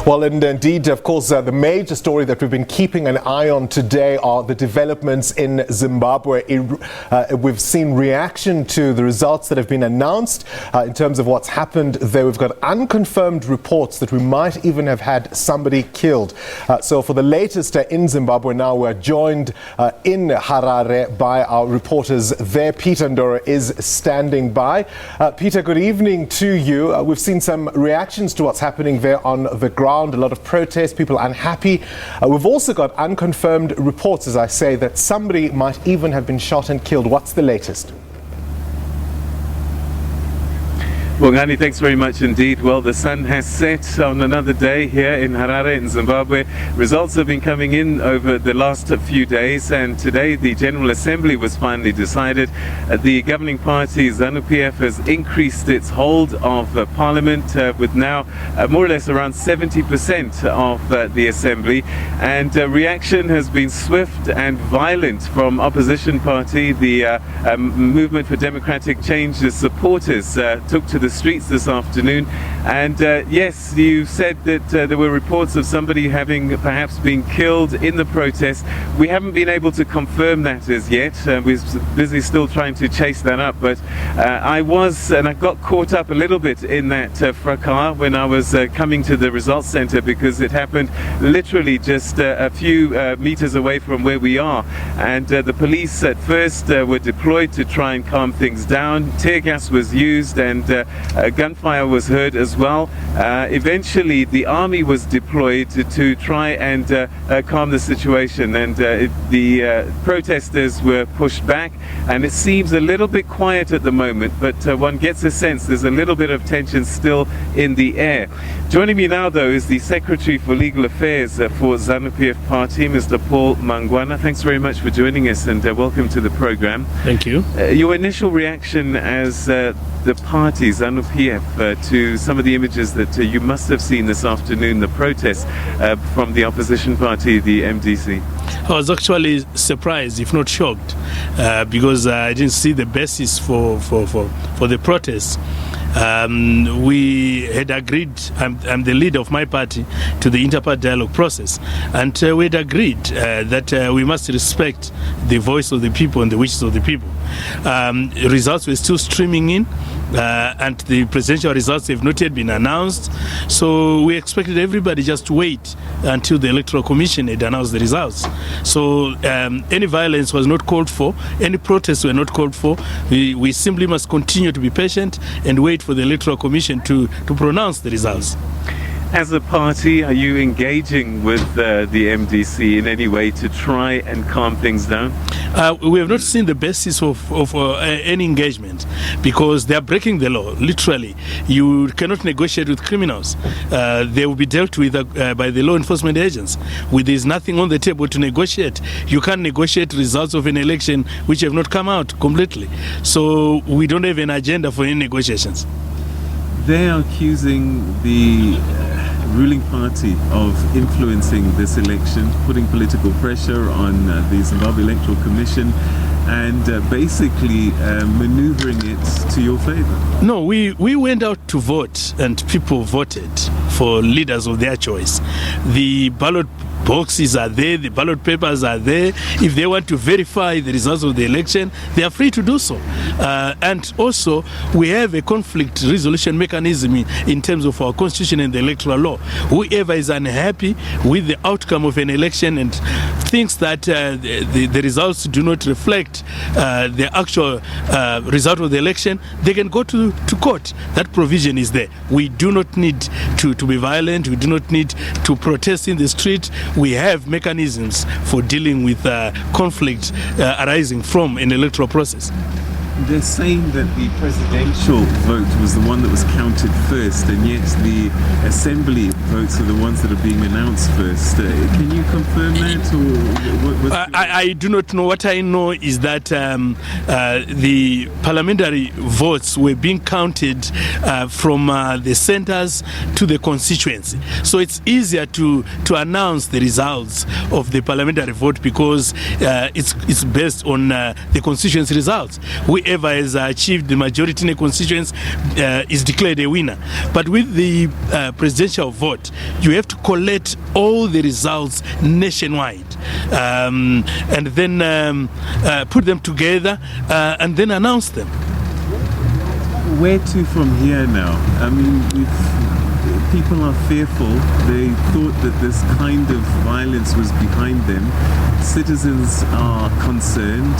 Well, and indeed, of course, the major story that we've been keeping an eye on today are the developments in Zimbabwe. We've seen reaction to the results that have been announced in terms of what's happened there. We've got unconfirmed reports that we might even have had somebody killed. So for the latest in Zimbabwe now, we're joined in Harare by our reporters there. Peter Ndoro is standing by. Peter, good evening to you. We've seen some reactions to what's happening there on the ground. A lot of protests, people unhappy. We've also got unconfirmed reports, as I say, that somebody might even have been shot and killed. What's the latest? Well, Gani, thanks very much indeed. Well, the sun has set on another day here in Harare in Zimbabwe. Results have been coming in over the last few days, and today the General Assembly was finally decided. The governing party, ZANU-PF, has increased its hold of Parliament with now more or less around 70% of the Assembly, and reaction has been swift and violent from opposition party. The Movement for Democratic Change's supporters took to the streets this afternoon, and yes, you said that there were reports of somebody having perhaps been killed in the protest. We haven't been able to confirm that as yet. We're busy still trying to chase that up, but I got caught up a little bit in that fracas when I was coming to the results center, because it happened literally just a few meters away from where we are, and the police at first were deployed to try and calm things down. Tear gas was used, and gunfire was heard as well. Eventually the army was deployed to try and calm the situation, and the protesters were pushed back, and it seems a little bit quiet at the moment, but one gets a sense there's a little bit of tension still in the air. Joining me now, though, is the Secretary for Legal Affairs for ZANU-PF Party, Mr. Paul Mangwana. Thanks very much for joining us, and welcome to the program. Thank you. Your initial reaction as the party, ZANU-PF, to some of the images that you must have seen this afternoon, the protests from the opposition party, the MDC? I was actually surprised, if not shocked, because I didn't see the basis for the protests. We had agreed, I'm the leader of my party, to the inter-party dialogue process, and we had agreed that we must respect the voice of the people and the wishes of the people. Results were still streaming in, and the presidential results have not yet been announced, so we expected everybody just to wait until the Electoral Commission had announced the results. So any violence was not called for, any protests were not called for. We simply must continue to be patient and wait for the Electoral Commission to pronounce the results. As a party, are you engaging with the MDC in any way to try and calm things down? We have not seen the basis of any engagement, because they are breaking the law, literally. You cannot negotiate with criminals. They will be dealt with by the law enforcement agents. There is nothing on the table to negotiate. You can't negotiate results of an election which have not come out completely. So we don't have an agenda for any negotiations. They are accusing the ruling party of influencing this election, putting political pressure on the Zimbabwe Electoral Commission, and basically maneuvering it to your favor. No, we went out to vote, and people voted for leaders of their choice. The ballot boxes are there, the ballot papers are there. If they want to verify the results of the election, they are free to do so. And also, we have a conflict resolution mechanism in terms of our constitution and the electoral law. Whoever is unhappy with the outcome of an election and thinks that the results do not reflect the actual result of the election, they can go to court. That provision is there. We do not need to be violent. We do not need to protest in the street. We have mechanisms for dealing with conflict arising from an electoral process. They're saying that the presidential vote was the one that was counted first, and yet the assembly votes are the ones that are being announced first. Can you confirm that? Or I do not know. What I know is that the parliamentary votes were being counted from the centers to the constituency. So it's easier to announce the results of the parliamentary vote, because it's based on the constituency results. whoever has achieved the majority in a constituency is declared a winner. But with the presidential vote, you have to collect all the results nationwide and then put them together and then announce them. Where to from here now? I mean, people are fearful. They thought that this kind of violence was behind them. Citizens are concerned.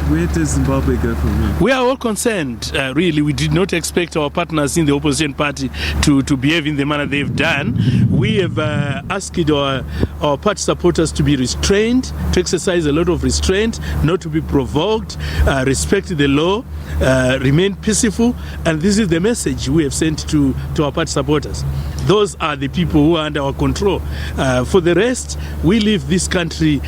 Where does Zimbabwe go from here? We are all concerned, really. We did not expect our partners in the opposition party to behave in the manner they've done. We have asked our party supporters to be restrained, to exercise a lot of restraint, not to be provoked, respect the law, remain peaceful, and this is the message we have sent to our party supporters. Those are the people who are under our control. For the rest, we leave this country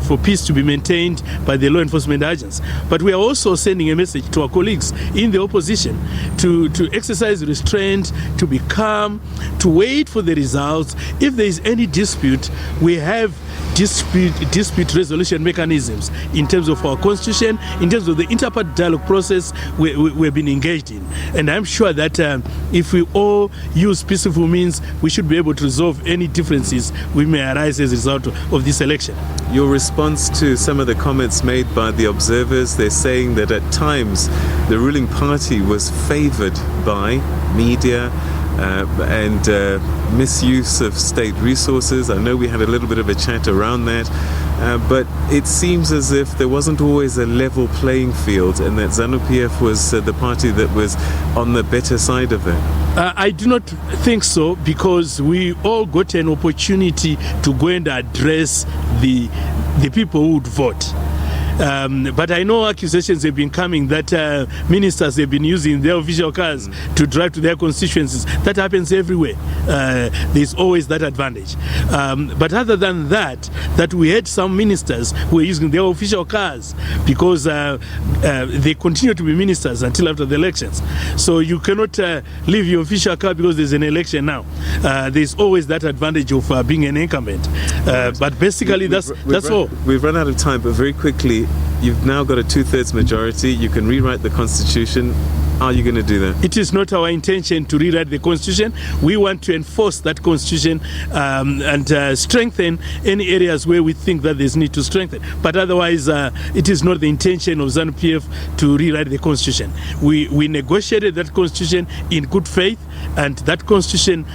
for peace to be maintained by the law enforcement agents. But we are also sending a message to our colleagues in the opposition to exercise restraint, to be calm, to wait for the results. If there is any dispute, we have dispute resolution mechanisms in terms of our constitution, in terms of the interparty dialogue process we've been engaged in. And I'm sure that if we all use peaceful means, we should be able to resolve any differences we may arise as a result of this election. Your response to some of the comments made by the observers, they're saying that at times the ruling party was favored by media and misuse of state resources. I know we had a little bit of a chat around that, but it seems as if there wasn't always a level playing field, and that ZANU-PF was the party that was on the better side of that. I do not think so, because we all got an opportunity to go and address the people who would vote. But I know accusations have been coming that ministers have been using their official cars to drive to their constituencies. That happens everywhere. There's always that advantage. But other than that we had some ministers who were using their official cars because they continue to be ministers until after the elections. So you cannot leave your official car because there's an election now. There's always that advantage of being an incumbent. But basically that's all. We've run out of time, but very quickly, you've now got a 2/3 majority. You can rewrite the constitution. Are you going to do that? It is not our intention to rewrite the constitution. We want to enforce that constitution and strengthen any areas where we think that there's need to strengthen. But otherwise, it is not the intention of ZANU-PF to rewrite the constitution. We negotiated that constitution in good faith, and that constitution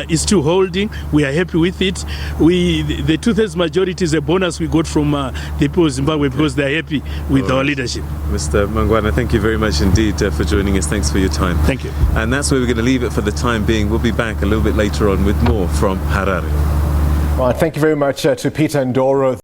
is still holding. We are happy with it. The 2/3 majority is a bonus we got from the people of Zimbabwe because they are happy with our leadership. Mr. Mangwana, thank you very much indeed for joining us. Thanks for your time. Thank you. And that's where we're going to leave it for the time being. We'll be back a little bit later on with more from Harare. Well, thank you very much to Peter Ndoro.